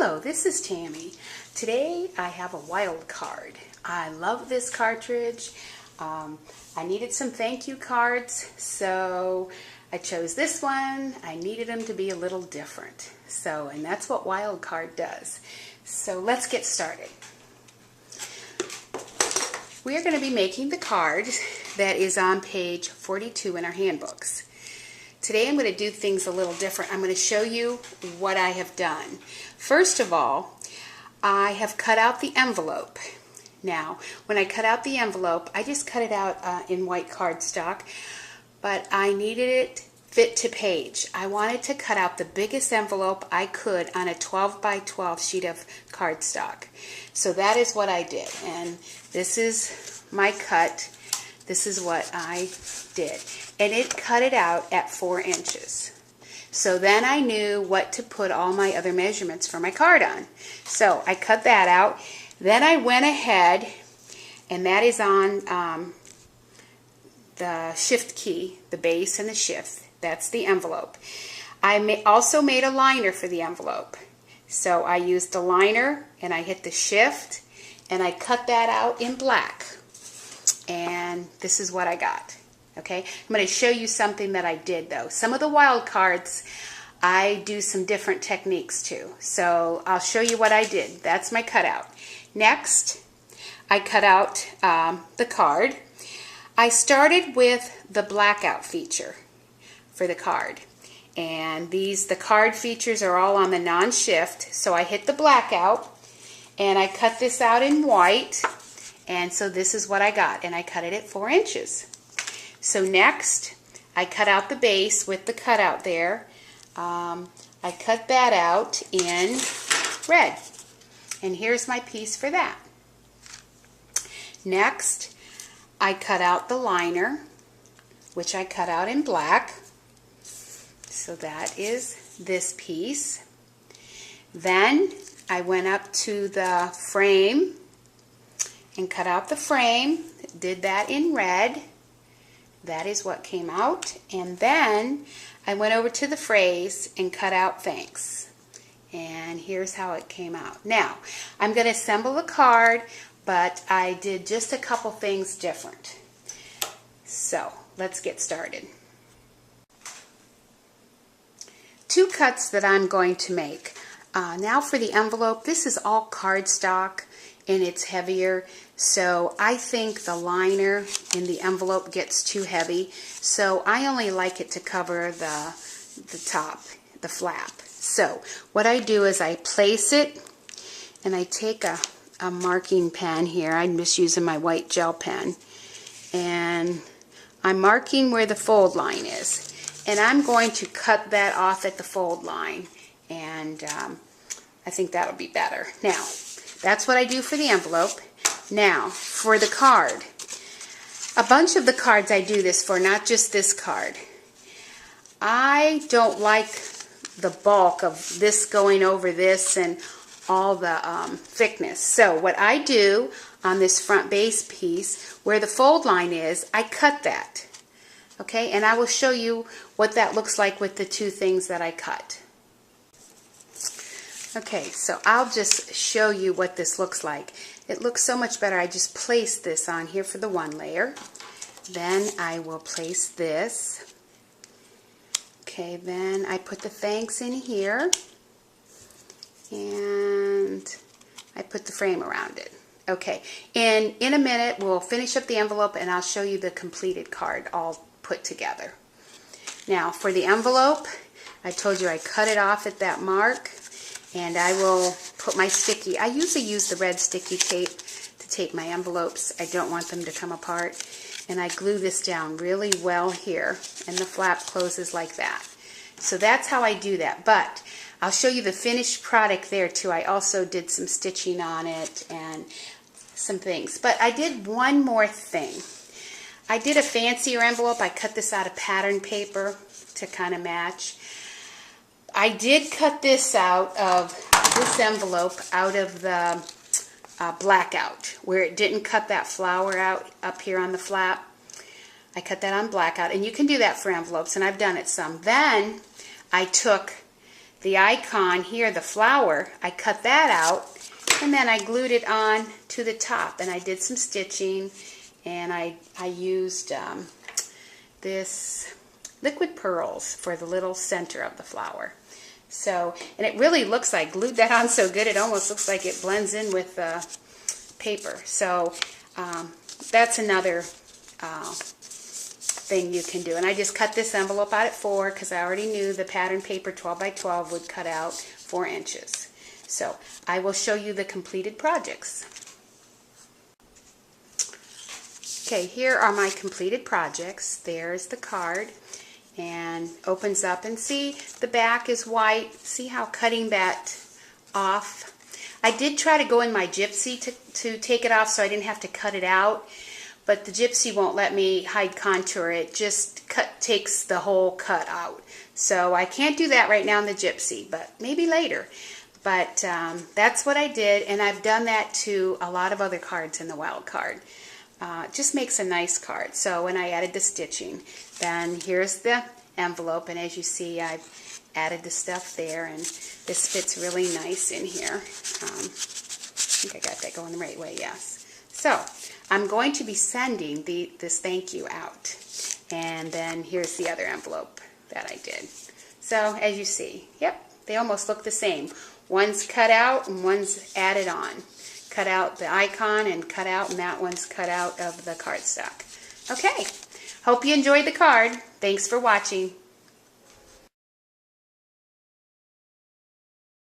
Hello, this is Tammy. Today I have a wild card. I love this cartridge. I needed some thank you cards, so I chose this one. I needed them to be a little different. And that's what wild card does. So let's get started. We are going to be making the card that is on page 42 in our handbooks. Today I'm going to do things a little different. I'm going to show you what I have done. First of all, I have cut out the envelope. Now, when I cut out the envelope, I just cut it out in white cardstock, but I needed it fit to page. I wanted to cut out the biggest envelope I could on a 12 by 12 sheet of cardstock. So that is what I did, and this is my cut. This is what I did, and it cut it out at 4 inches. So then I knew what to put all my other measurements for my card on. So I cut that out. Then I went ahead, and that is on the shift key, the base and the shift. That's the envelope. I also made a liner for the envelope. So I used a liner, and I hit the shift, and I cut that out in black. And this is what I got. Okay, I'm going to show you something that I did though. Some of the wild cards, I do some different techniques too. So I'll show you what I did. That's my cutout. Next, I cut out the card. I started with the blackout feature for the card. And the card features are all on the non-shift. So I hit the blackout and I cut this out in white. And so this is what I got. And I cut it at 4 inches. So next, I cut out the base with the cutout there. I cut that out in red. And here's my piece for that. Next, I cut out the liner, which I cut out in black. So that is this piece. Then I went up to the frame and cut out the frame. Did that in red. That is what came out. And then I went over to the phrase and cut out thanks. And here's how it came out. Now, I'm going to assemble the card, but I did just a couple things different. So, let's get started. 2 cuts that I'm going to make. Now for the envelope, this is all cardstock and it's heavier, so I think the liner in the envelope gets too heavy, so I only like it to cover the top, the flap. So what I do is I place it, and I take a marking pen here. I'm just using my white gel pen, and I'm marking where the fold line is, and I'm going to cut that off at the fold line, and I think that'll be better. Now, that's what I do for the envelope. Now, for the card. A bunch of the cards I do this for, not just this card. I don't like the bulk of this going over this and all the thickness. So what I do on this front base piece, where the fold line is, I cut that. Okay, and I will show you what that looks like with the 2 things that I cut. Okay, so I'll just show you what this looks like. It looks so much better. I just place this on here for the 1 layer. Then I will place this. Okay, then I put the thanks in here. And I put the frame around it. Okay, and in a minute we'll finish up the envelope and I'll show you the completed card all put together. Now for the envelope, I told you I cut it off at that mark. And I will put my sticky, I usually use the red sticky tape to tape my envelopes. I don't want them to come apart. And I glue this down really well here. And the flap closes like that. So that's how I do that. But I'll show you the finished product there too. I also did some stitching on it and some things. But I did one more thing. I did a fancier envelope. I cut this out of pattern paper to kind of match. I did cut this out of this envelope out of the blackout, where it didn't cut that flower out up here on the flap. I cut that on blackout, and you can do that for envelopes, and I've done it some. Then I took the icon here, the flower, I cut that out and then I glued it on to the top, and I did some stitching, and I used this liquid pearls for the little center of the flower. So, and it really looks like, glued that on so good, it almost looks like it blends in with the paper. So that's another thing you can do. And I just cut this envelope out at 4 because I already knew the pattern paper 12 by 12 would cut out 4 inches. So I will show you the completed projects. Okay, here are my completed projects. There's the card, and opens up, and see the back is white. See how cutting that off? I did try to go in my gypsy to take it off so I didn't have to cut it out, but the gypsy won't let me hide contour. It just takes the whole cut out. So I can't do that right now in the gypsy, but maybe later. But that's what I did, and I've done that to a lot of other cards in the wild card. It just makes a nice card. So when I added the stitching, then here's the envelope, and as you see, I've added the stuff there, and this fits really nice in here. I think I got that going the right way, yes. So I'm going to be sending this thank you out, and then here's the other envelope that I did. So as you see, yep, they almost look the same. One's cut out and one's added on. Cut out the icon and cut out, and that one's cut out of the cardstock. Okay, hope you enjoyed the card. Thanks for watching.